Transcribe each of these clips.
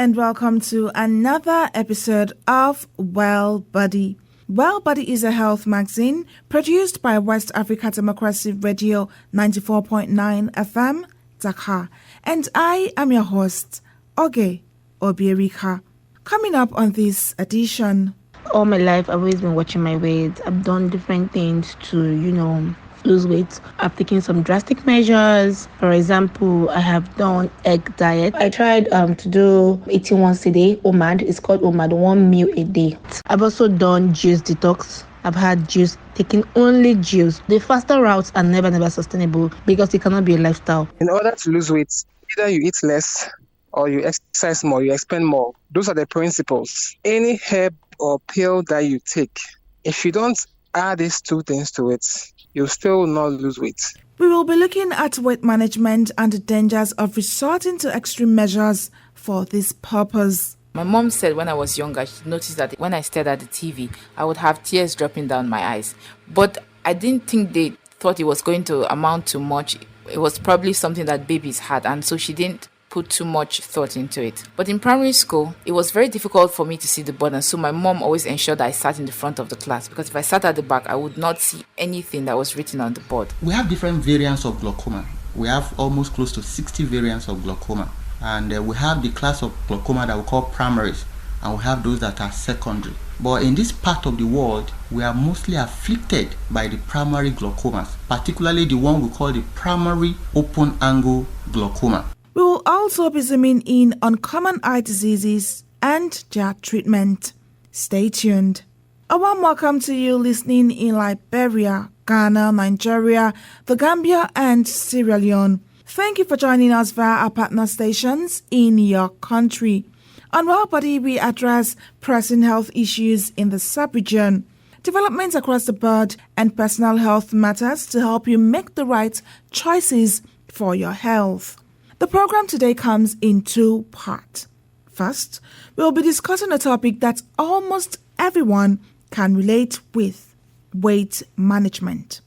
and welcome to another episode of Welbodi. Welbodi is a health magazine produced by West Africa Democracy Radio 94.9 FM, Dakar. And I am your host, Oge Obierika. Coming up on this edition. All my life, I've always been watching my weight. I've done different things to, lose weight. I've taken some drastic measures. For example, I have done egg diet. I tried to do eating once a day, OMAD. It's called OMAD, 1 meal a day. I've also done juice detox. I've had juice, taking only juice. The faster routes are never sustainable because it cannot be a lifestyle. In order to lose weight, either you eat less or you exercise more, you expend more. Those are the principles. Any herb or pill that you take, if you don't add these two things to it, you'll still not lose weight. We will be looking at weight management and the dangers of resorting to extreme measures for this purpose. My mom said when I was younger, she noticed that when I stared at the TV, I would have tears dropping down my eyes. But I didn't think they thought it was going to amount to much. It was probably something that babies had, and so she didn't put too much thought into it. But in primary school, it was very difficult for me to see the board, and so my mom always ensured that I sat in the front of the class, because if I sat at the back, I would not see anything that was written on the board. We have different variants of glaucoma. We have almost close to 60 variants of glaucoma, and we have the class of glaucoma that we call primaries, and we have those that are secondary. But in this part of the world, we are mostly afflicted by the primary glaucomas, particularly the one we call the primary open angle glaucoma. We will also be zooming in on common eye diseases and their treatment. Stay tuned. A warm welcome to you listening in Liberia, Ghana, Nigeria, the Gambia, and Sierra Leone. Thank you for joining us via our partner stations in your country. On Welbodi, we address pressing health issues in the sub-region, developments across the board, and personal health matters to help you make the right choices for your health. The program today comes in two parts. First, we'll be discussing a topic that almost everyone can relate with: weight management.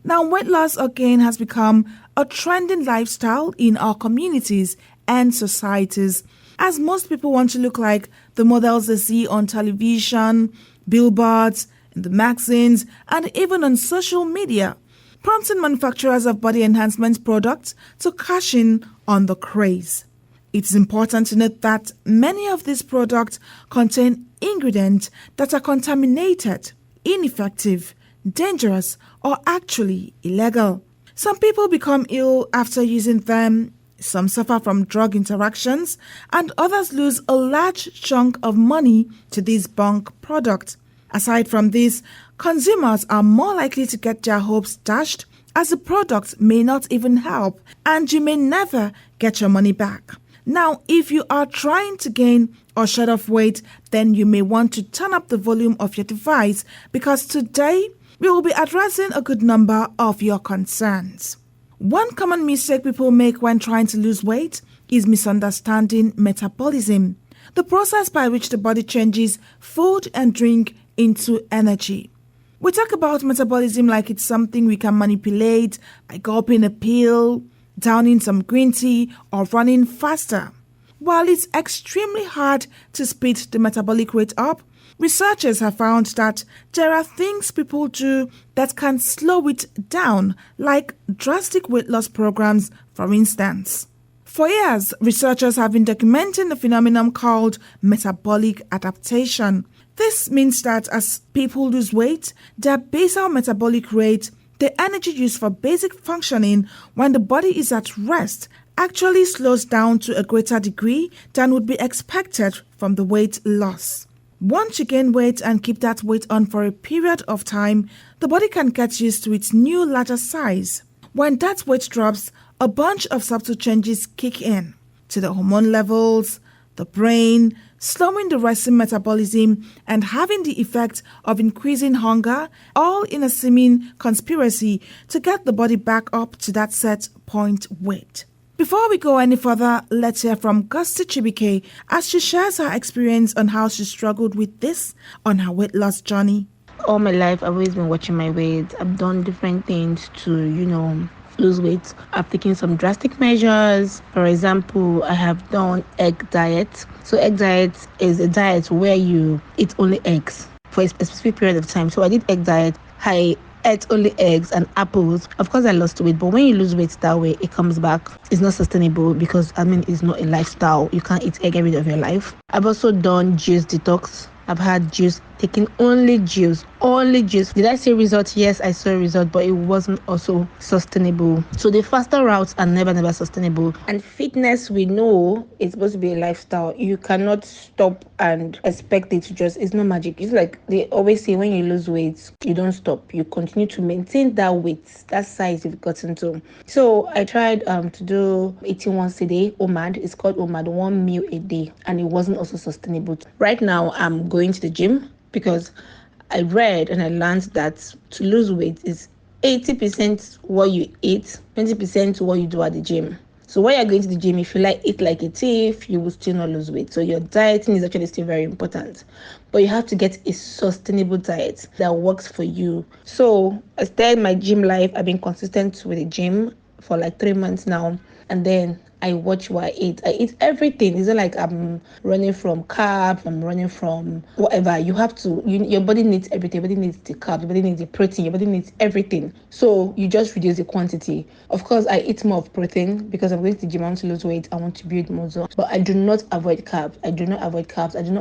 Now, weight loss again has become a trending lifestyle in our communities and societies, as most people want to look like the models they see on television, billboards, in the magazines, and even on social media, prompting manufacturers of body enhancement products to cash in on the craze. It's important to note that many of these products contain ingredients that are contaminated, ineffective, dangerous, or actually illegal. Some people become ill after using them, some suffer from drug interactions, and others lose a large chunk of money to these bunk products. Aside from this, consumers are more likely to get their hopes dashed, as the products may not even help, and you may never get your money back. Now, if you are trying to gain or shed off weight, then you may want to turn up the volume of your device, because today we will be addressing a good number of your concerns. One common mistake people make when trying to lose weight is misunderstanding metabolism, the process by which the body changes food and drink into energy. We talk about metabolism like it's something we can manipulate by gulping a pill, downing some green tea, or running faster. While it's extremely hard to speed the metabolic rate up, researchers have found that there are things people do that can slow it down, like drastic weight loss programs, for instance. For years, researchers have been documenting the phenomenon called metabolic adaptation. This means that as people lose weight, their basal metabolic rate, the energy used for basic functioning when the body is at rest, actually slows down to a greater degree than would be expected from the weight loss. Once you gain weight and keep that weight on for a period of time, the body can get used to its new larger size. When that weight drops, a bunch of subtle changes kick in to the hormone levels, the brain, slowing the resting metabolism, and having the effect of increasing hunger, all in a seeming conspiracy to get the body back up to that set point weight. Before we go any further, let's hear from Gusti Chibike as she shares her experience on how she struggled with this on her weight loss journey. All my life, I've always been watching my weight. I've done different things to, lose weight. I've taken some drastic measures. For example, I have done egg diet. So egg diet is a diet where you eat only eggs for a specific period of time. So I did egg diet. I ate only eggs and apples. Of course, I lost weight, but when you lose weight that way, it comes back. It's not sustainable because it's not a lifestyle. You can't eat egg every day of your life. I've also done juice detox. I've had juice, taking only juice. Did I see results? Yes, I saw a result, but it wasn't also sustainable. So the faster routes are never sustainable. And fitness, we know it's supposed to be a lifestyle. You cannot stop and expect it to it's not magic. It's like they always say, when you lose weight, you don't stop. You continue to maintain that weight, that size you've gotten to. So I tried to do eating once a day, OMAD. It's called OMAD, 1 meal a day. And it wasn't also sustainable. Right now, I'm going to the gym because I read and I learned that to lose weight is 80% what you eat, 20% what you do at the gym. So when you're going to the gym, if you eat like a thief, you will still not lose weight. So your dieting is actually still very important. But you have to get a sustainable diet that works for you. So I started my gym life. I've been consistent with the gym for 3 months now. And then I watch what I eat. I eat everything. It's not like I'm running from carbs, I'm running from whatever. You have to, your body needs everything. Your body needs the carbs, your body needs the protein, your body needs everything. So you just reduce the quantity. Of course, I eat more of protein because I'm going to the gym. I want to lose weight. I want to build muscle. But I do not avoid carbs. I do not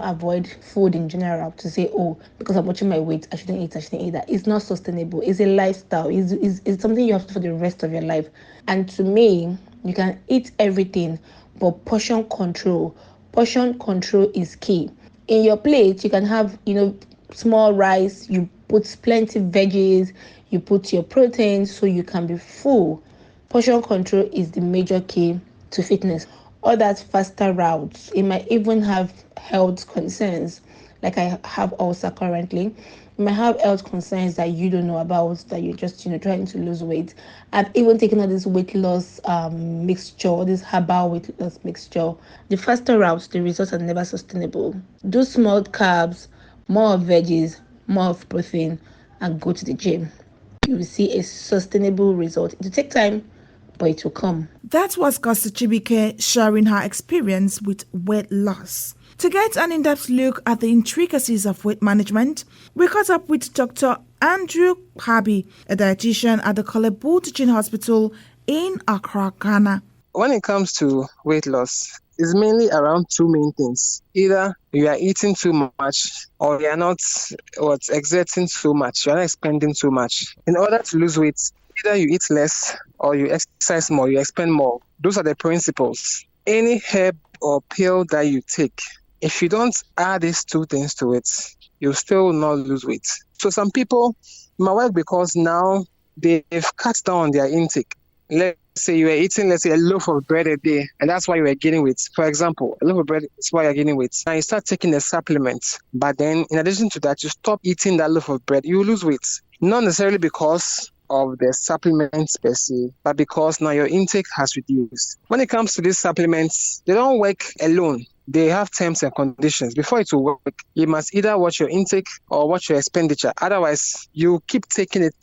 avoid food in general to say, oh, because I'm watching my weight, I shouldn't eat that. It's not sustainable. It's a lifestyle. It's something you have to do for the rest of your life. And to me, you can eat everything, but portion control is key. In your plate, you can have, small rice, you put plenty veggies, you put your protein so you can be full. Portion control is the major key to fitness. All that faster routes, it might even have health concerns, like I have ulcer currently. You might have health concerns that you don't know about, that you're just trying to lose weight. I've even taken all this weight loss mixture, this herbal weight loss mixture. The faster routes, the results are never sustainable. Do small carbs, more of veggies, more of protein, and go to the gym. You will see a sustainable result. It will take time, but it will come. That was Kosi Chibike sharing her experience with weight loss. To get an in-depth look at the intricacies of weight management, we caught up with Dr. Andrew Habi, a dietitian at the Kolebu Teaching Hospital in Accra, Ghana. When it comes to weight loss, it's mainly around two main things. Either you are eating too much or you are not exerting too much, you are not expending too much. In order to lose weight, either you eat less or you exercise more, you expend more. Those are the principles. Any herb or pill that you take, if you don't add these two things to it, you'll still not lose weight. So some people might work because now they've cut down on their intake. Let's say you were eating, a loaf of bread a day, and that's why you were gaining weight. For example, a loaf of bread is why you're gaining weight. Now you start taking a supplement, but then in addition to that, you stop eating that loaf of bread, you lose weight. Not necessarily because of the supplements per se, but because now your intake has reduced. When it comes to these supplements, they don't work alone. They have terms and conditions. Before it will work, you must either watch your intake or watch your expenditure. Otherwise, you keep taking it,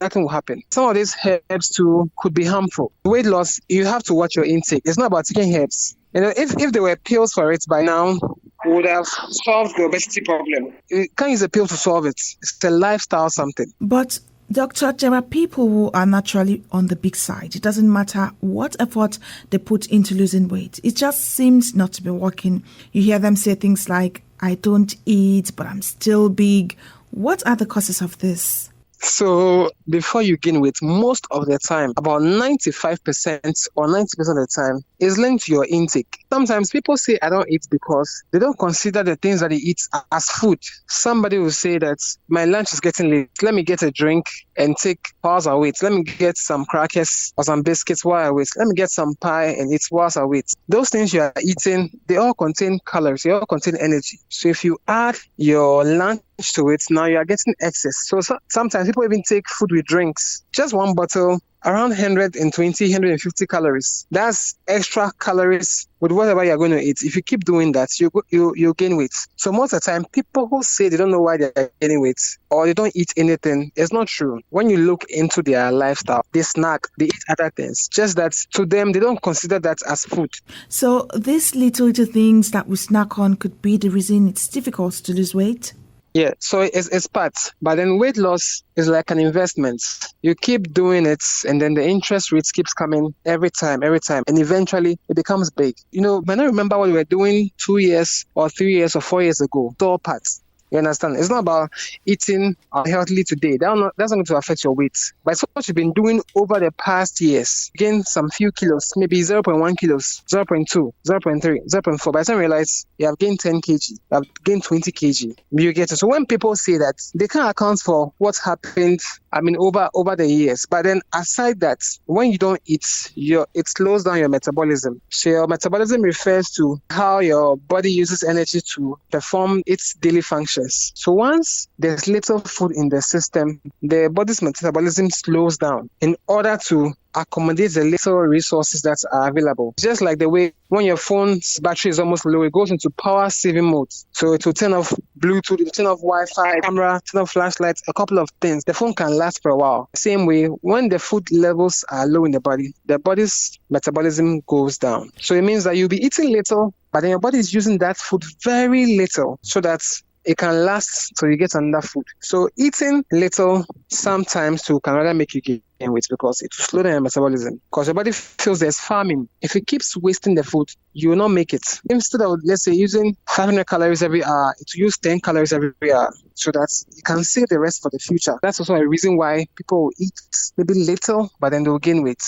nothing will happen. Some of these herbs too could be harmful. Weight loss, you have to watch your intake. It's not about taking herbs. If there were pills for it by now, we would have solved the obesity problem. You can't use a pill to solve it. It's a lifestyle something. But Doctor, there are people who are naturally on the big side. It doesn't matter what effort they put into losing weight. It just seems not to be working. You hear them say things like, I don't eat, but I'm still big. What are the causes of this? So before you gain weight, most of the time, about 95% or 90% of the time, is linked to your intake. Sometimes people say, I don't eat because they don't consider the things that they eat as food. Somebody will say that my lunch is getting late. Let me get a drink and take whilst I wait. Let me get some crackers or some biscuits while I wait. Let me get some pie and eat whilst I wait. Those things you are eating, they all contain calories. They all contain energy. So if you add your lunch to it, now you are getting excess. So sometimes people even take food with drinks. Just one bottle, around 120, 150 calories. That's extra calories with whatever you're going to eat. If you keep doing that, you gain weight. So most of the time, people who say they don't know why they're gaining weight or they don't eat anything, it's not true. When you look into their lifestyle, they snack, they eat other things. Just that to them, they don't consider that as food. So these little things that we snack on could be the reason it's difficult to lose weight? Yeah, so it's part. But then weight loss is like an investment. You keep doing it, and then the interest rates keeps coming every time. And eventually, it becomes big. You might not remember what we were doing 2 years or 3 years or 4 years ago. It's all parts. You understand? It's not about eating healthily today. That's not going to affect your weight. But it's what you've been doing over the past years. Gain some few kilos, maybe 0.1 kilos, 0.2, 0.3, 0.4. By the time you realize you have gained 10 kg, you have gained 20 kg, you get it. So when people say that, they can't account for what's happened, over the years. But then aside that, when you don't eat, it slows down your metabolism. So your metabolism refers to how your body uses energy to perform its daily functions. So once there's little food in the system, the body's metabolism slows down in order to accommodate the little resources that are available. Just like the way when your phone's battery is almost low, it goes into power saving mode. So it will turn off Bluetooth, it will turn off Wi-Fi, camera, turn off flashlights, a couple of things. The phone can last for a while. Same way, when the food levels are low in the body's metabolism goes down. So it means that you'll be eating little, but then your body is using that food very little so that it can last till you get another food. So eating little sometimes can rather make you gain weight because it will slow down your metabolism. Because your body feels there's famine. If it keeps wasting the food, you will not make it. Instead of, let's say, using 500 calories every hour, it will use 10 calories every hour so that you can save the rest for the future. That's also a reason why people will eat maybe little, but then they'll gain weight.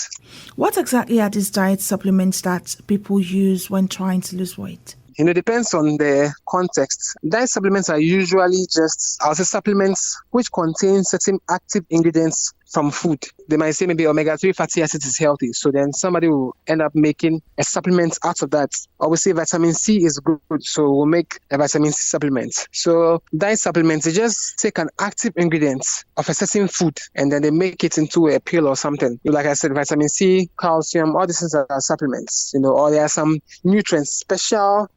What exactly are these diet supplements that people use when trying to lose weight? It depends on the context. Diet supplements are usually supplements which contain certain active ingredients from food. They might say maybe omega-3 fatty acids is healthy. So then somebody will end up making a supplement out of that. Or we say vitamin C is good. So we'll make a vitamin C supplement. So diet supplements, they just take an active ingredient of a certain food and then they make it into a pill or something. Like I said, vitamin C, calcium, all these things are supplements. Or there are some nutrients, special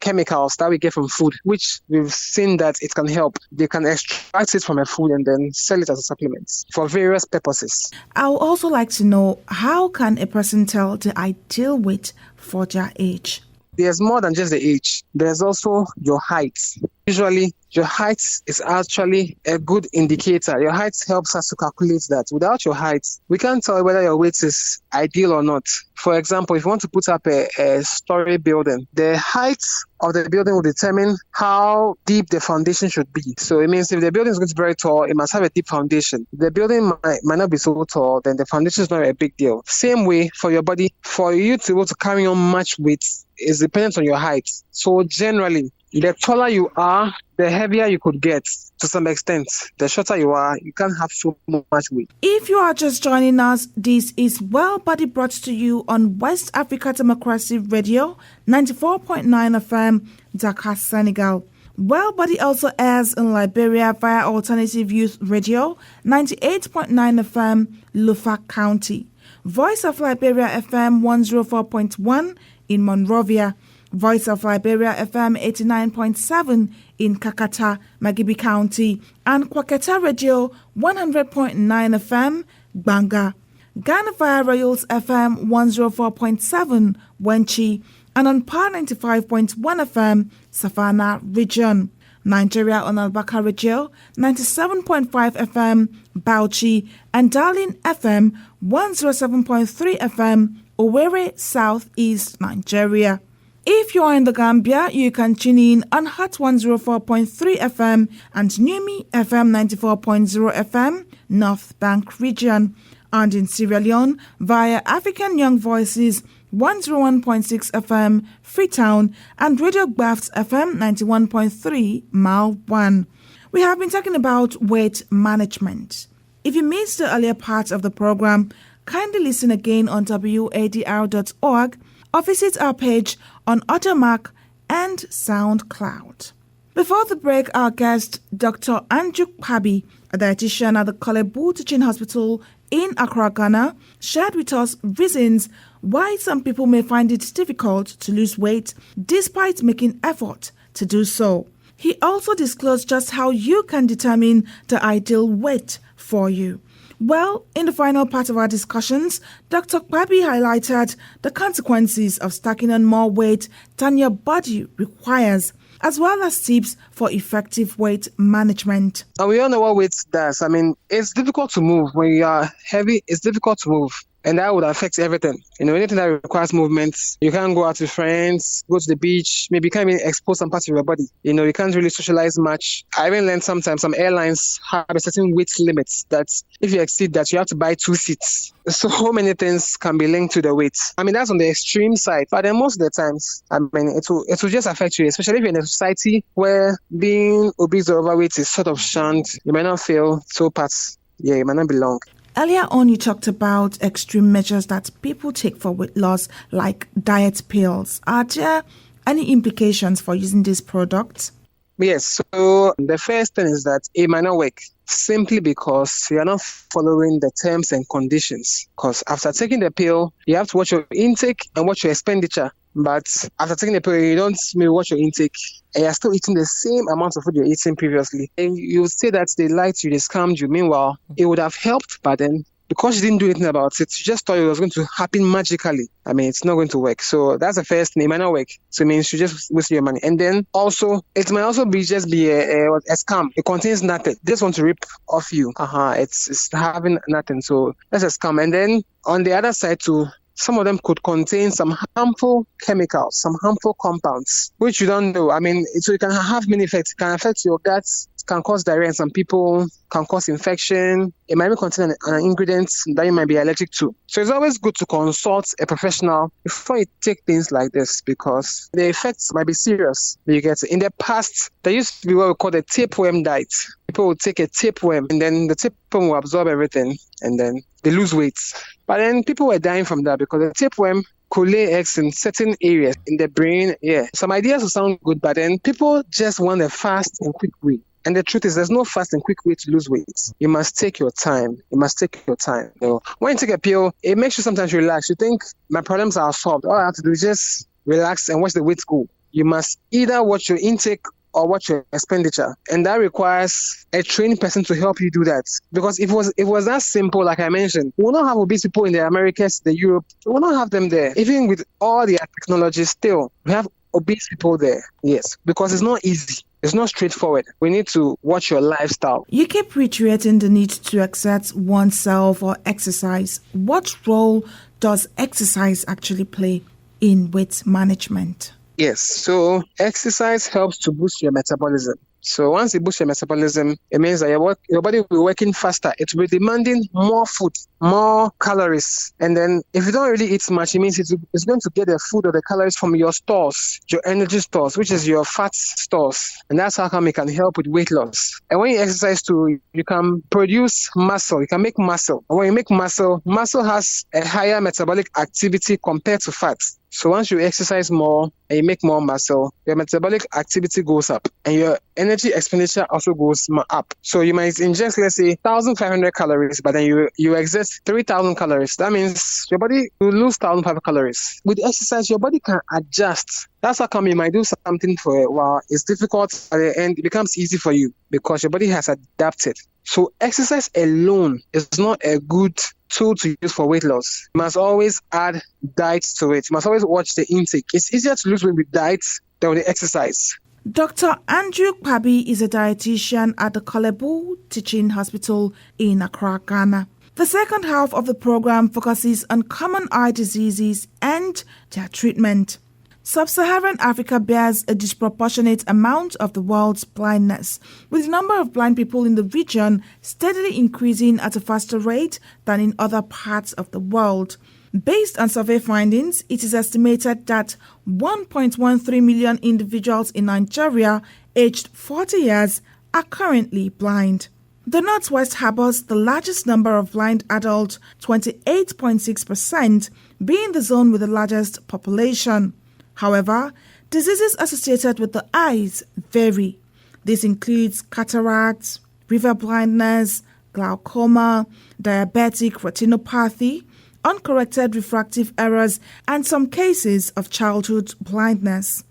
chemicals that we get from food, which we've seen that it can help. They can extract it from a food and then sell it as a supplement for various purposes. I would also like to know, how can a person tell the ideal weight for their age? There's more than just the age. There's also your height. Usually, your height is actually a good indicator. Your height helps us to calculate that. Without your height, we can't tell whether your weight is ideal or not. For example, if you want to put up a story building, the height of the building will determine how deep the foundation should be. So it means if the building is going to be very tall, it must have a deep foundation. The building might not be so tall, then the foundation is not a big deal. Same way for your body, for you to be able to carry on much weight is dependent on your height. So generally, the taller you are, the heavier you could get to some extent. The shorter you are, you can't have so much weight. If you are just joining us, this is Welbodi brought to you on West Africa Democracy Radio, 94.9 FM, Dakar, Senegal. Welbodi also airs in Liberia via Alternative Youth Radio, 98.9 FM, Lufa County. Voice of Liberia FM 104.1 in Monrovia. Voice of Liberia FM 89.7 in Kakata, Magibi County, and Kwaketa Radio 100.9 FM, Banga. Ghana via Royals FM 104.7, Wenchi, and on Par 95.1 FM, Savannah Region. Nigeria on Albaka Radio 97.5 FM, Bauchi, and Darlin FM 107.3 FM, Owerri, South East Nigeria. If you are in the Gambia, you can tune in on Hot 104.3 FM and Numi FM 94.0 FM, North Bank Region. And in Sierra Leone, via African Young Voices 101.6 FM, Freetown, and Radio Gbafts FM 91.3, Mile 1. We have been talking about weight management. If you missed the earlier part of the program, kindly listen again on WADR.org or visit our page on Audiomack and SoundCloud. Before the break, our guest, Dr. Andrew Kwabi, a dietitian at the Welbodi Teaching Hospital in Accra, Ghana, shared with us reasons why some people may find it difficult to lose weight despite making effort to do so. He also disclosed just how you can determine the ideal weight for you. Well, in the final part of our discussions, Dr. Kwabi highlighted the consequences of stacking on more weight than your body requires, as well as tips for effective weight management. And we all know what weight does. I mean, it's difficult to move. When you are heavy, it's difficult to move. And that would affect everything. Anything that requires movement, you can't go out with friends, go to the beach, maybe you can't even expose some parts of your body. You can't really socialize much. I even learned sometimes some airlines have a certain weight limit that if you exceed that, you have to buy 2 seats. So many things can be linked to the weight. I mean, that's on the extreme side. But then most of the times, I mean, it will just affect you, especially if you're in a society where being obese or overweight is sort of shunned. You might not feel so parts. Yeah, you might not belong. Earlier on, you talked about extreme measures that people take for weight loss, like diet pills. Are there any implications for using these products? Yes. So the first thing is that it might not work simply because you are not following the terms and conditions. Because after taking the pill, you have to watch your intake and watch your expenditure. But after taking the pill, you don't maybe watch your intake and you're still eating the same amount of food you're eating previously. And you say that they lied to you, they scammed you. Meanwhile, it would have helped, but then because you didn't do anything about it, you just thought it was going to happen magically. I mean, it's not going to work. So that's the first thing. It might not work. So it means you just waste your money. And then also, it might also be just be a scam. It contains nothing. They just want to rip off you. It's having nothing. So that's a scam. And then on the other side too, some of them could contain some harmful chemicals, some harmful compounds, which you don't know. I mean, so it can have many effects. It can affect your guts, it can cause diarrhea in some people, can cause infection. It might be contain an ingredient that you might be allergic to. So it's always good to consult a professional before you take things like this because the effects might be serious. You get in the past, there used to be what we call the tapeworm diet. People would take a tapeworm and then the tapeworm will absorb everything and then they lose weight. But then people were dying from that because the tapeworm could lay eggs in certain areas in the brain. Yeah, some ideas will sound good, but then people just want a fast and quick way. And the truth is, there's no fast and quick way to lose weight. You must take your time. So when you take a pill, it makes you sometimes relax. You think, my problems are solved. All I have to do is just relax and watch the weight go. You must either watch your intake or watch your expenditure. And that requires a trained person to help you do that. Because if it was that simple, like I mentioned, we will not have obese people in the Americas, the Europe. We will not have them there. Even with all the technology still, we have obese people there. Yes, because it's not easy. It's not straightforward. We need to watch your lifestyle. You keep reiterating the need to exert oneself or exercise. What role does exercise actually play in weight management? Yes, so exercise helps to boost your metabolism. So once you boost your metabolism, it means that your body will be working faster. It will be demanding more food, more calories. And then if you don't really eat much, it means it's going to get the food or the calories from your stores, your energy stores, which is your fat stores. And that's how come it can help with weight loss. And when you exercise too, you can produce muscle. You can make muscle. And when you make muscle has a higher metabolic activity compared to fat. So once you exercise more and you make more muscle, your metabolic activity goes up and your energy expenditure also goes up. So you might ingest, let's say, 1,500 calories, but then you exert 3,000 calories. That means your body will lose 1,500 calories. With exercise, your body can adjust. That's how come you might do something for a while. It's difficult at the end. It becomes easy for you because your body has adapted. So exercise alone is not a good tool to use for weight loss. You must always add diet to it. You must always watch the intake. It's easier to lose weight with diet than with exercise. Dr. Andrew Kwabi is a dietitian at the Welbodi Teaching Hospital in Accra, Ghana. The second half of the program focuses on common eye diseases and their treatment. Sub-Saharan Africa bears a disproportionate amount of the world's blindness, with the number of blind people in the region steadily increasing at a faster rate than in other parts of the world. Based on survey findings, it is estimated that 1.13 million individuals in Nigeria aged 40 years are currently blind. The Northwest harbors the largest number of blind adults, 28.6%, being the zone with the largest population. However, diseases associated with the eyes vary. This includes cataracts, river blindness, glaucoma, diabetic retinopathy, uncorrected refractive errors, and some cases of childhood blindness.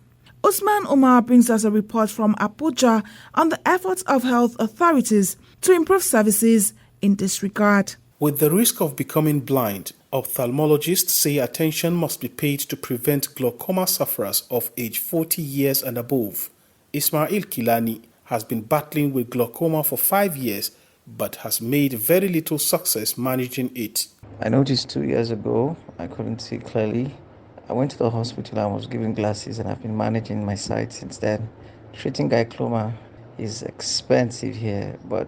Usman Umar brings us a report from Abuja on the efforts of health authorities to improve services in this regard. With the risk of becoming blind, ophthalmologists say attention must be paid to prevent glaucoma sufferers of age 40 years and above. Ismail Kilani has been battling with glaucoma for 5 years but has made very little success managing it. I noticed 2 years ago I couldn't see clearly. I went to the hospital and was given glasses, and I've been managing my sight since then. Treating glaucoma is expensive here, but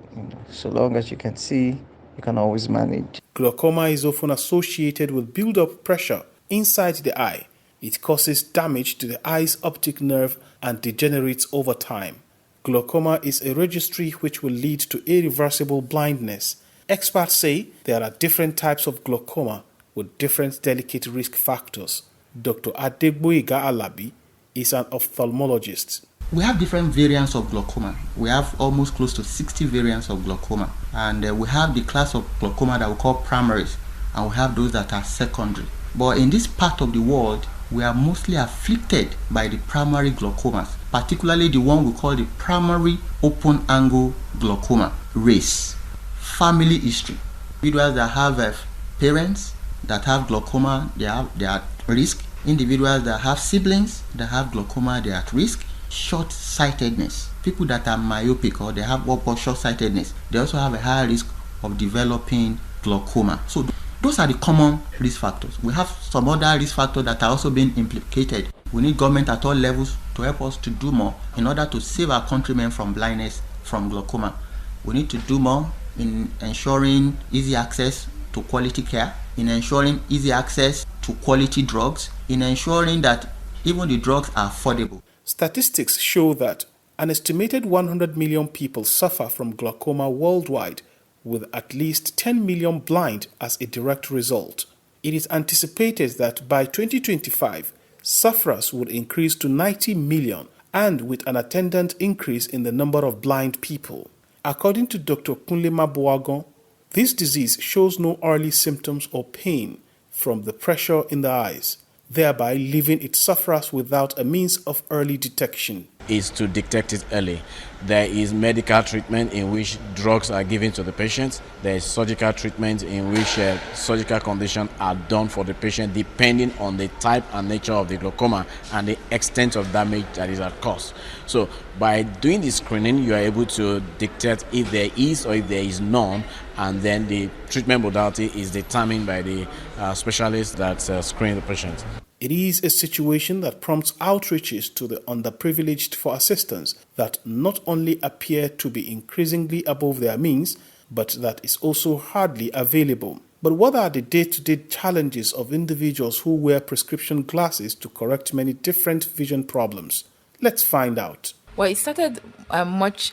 so long as you can see, you can always manage. Glaucoma is often associated with build-up pressure inside the eye. It causes damage to the eye's optic nerve and degenerates over time. Glaucoma is a registry which will lead to irreversible blindness. Experts say there are different types of glaucoma with different delicate risk factors. Dr. Adegboyega Alabi is an ophthalmologist. We have different variants of glaucoma. We have almost close to 60 variants of glaucoma. And we have the class of glaucoma that we call primaries, and we have those that are secondary. But in this part of the world, we are mostly afflicted by the primary glaucomas, particularly the one we call the primary open angle glaucoma. Race, family history. Individuals that have parents that have glaucoma, they are at risk. Individuals that have siblings that have glaucoma, they are at risk. Short-sightedness. People that are myopic or they have short-sightedness, they also have a higher risk of developing glaucoma. So those are the common risk factors. We have some other risk factors that are also being implicated. We need government at all levels to help us to do more in order to save our countrymen from blindness, from glaucoma. We need to do more in ensuring easy access to quality care, in ensuring easy access to quality drugs, in ensuring that even the drugs are affordable. Statistics show that an estimated 100 million people suffer from glaucoma worldwide, with at least 10 million blind as a direct result. It is anticipated that by 2025, sufferers would increase to 90 million, and with an attendant increase in the number of blind people. According to Dr. Kunle Mabuagon, this disease shows no early symptoms or pain from the pressure in the eyes, thereby leaving its sufferers without a means of early detection. Is to detect it early. There is medical treatment in which drugs are given to the patient. There is surgical treatment in which surgical conditions are done for the patient depending on the type and nature of the glaucoma and the extent of damage that is at cause. So by doing the screening, you are able to detect if there is or if there is none, and then the treatment modality is determined by the specialist that screen the patient. It is a situation that prompts outreaches to the underprivileged for assistance that not only appear to be increasingly above their means, but that is also hardly available. But what are the day-to-day challenges of individuals who wear prescription glasses to correct many different vision problems? Let's find out. Well, it started much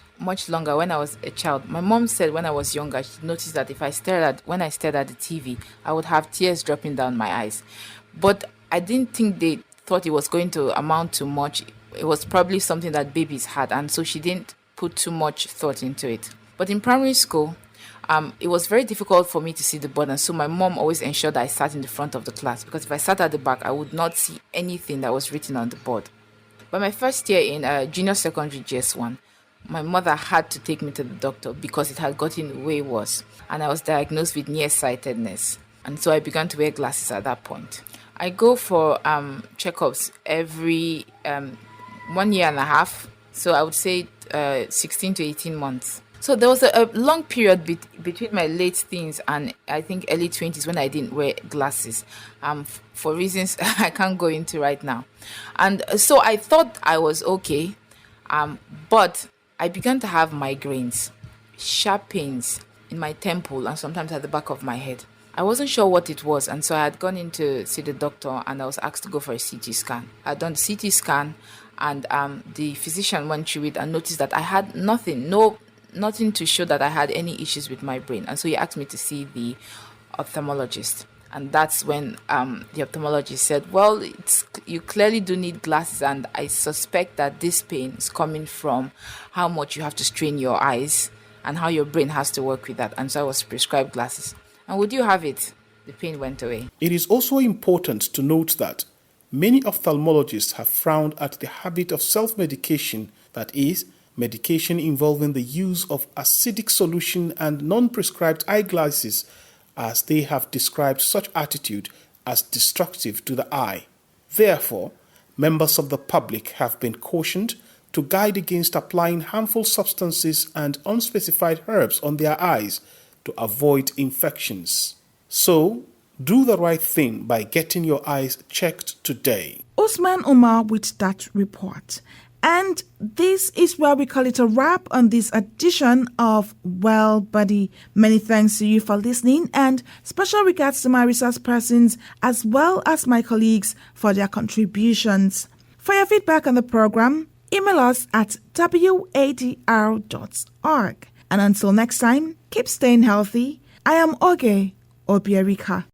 longer when I was a child. My mom said when I was younger, she noticed that when I stared at the TV, I would have tears dropping down my eyes. But I didn't think they thought it was going to amount to much. It was probably something that babies had, and so she didn't put too much thought into it. But in primary school, it was very difficult for me to see the board, and so my mom always ensured that I sat in the front of the class, because if I sat at the back, I would not see anything that was written on the board. By my first year in junior secondary GS1, my mother had to take me to the doctor because it had gotten way worse, and I was diagnosed with nearsightedness, and so I began to wear glasses at that point. I go for checkups every 1 year and a half, so I would say 16 to 18 months. So there was a long period between my late teens and I think early 20s when I didn't wear glasses, for reasons I can't go into right now. And so I thought I was okay, but I began to have migraines, sharp pains in my temple and sometimes at the back of my head. I wasn't sure what it was, and so I had gone in to see the doctor, and I was asked to go for a CT scan. I had done the CT scan, and the physician went through it and noticed that I had nothing to show that I had any issues with my brain, and so he asked me to see the ophthalmologist. And that's when the ophthalmologist said, well, you clearly do need glasses, and I suspect that this pain is coming from how much you have to strain your eyes and how your brain has to work with that. And so I was prescribed glasses. And would you have it? The pain went away. It is also important to note that many ophthalmologists have frowned at the habit of self-medication, that is, medication involving the use of acidic solution and non-prescribed eyeglasses, as they have described such attitude as destructive to the eye. Therefore, members of the public have been cautioned to guide against applying harmful substances and unspecified herbs on their eyes to avoid infections. So, do the right thing by getting your eyes checked today. Usman Umar with that report. And this is where we call it a wrap on this edition of Welbodi. Many thanks to you for listening, and special regards to my resource persons as well as my colleagues for their contributions. For your feedback on the program, email us at wadr.org. And until next time, keep staying healthy. I am Oge Obiarika.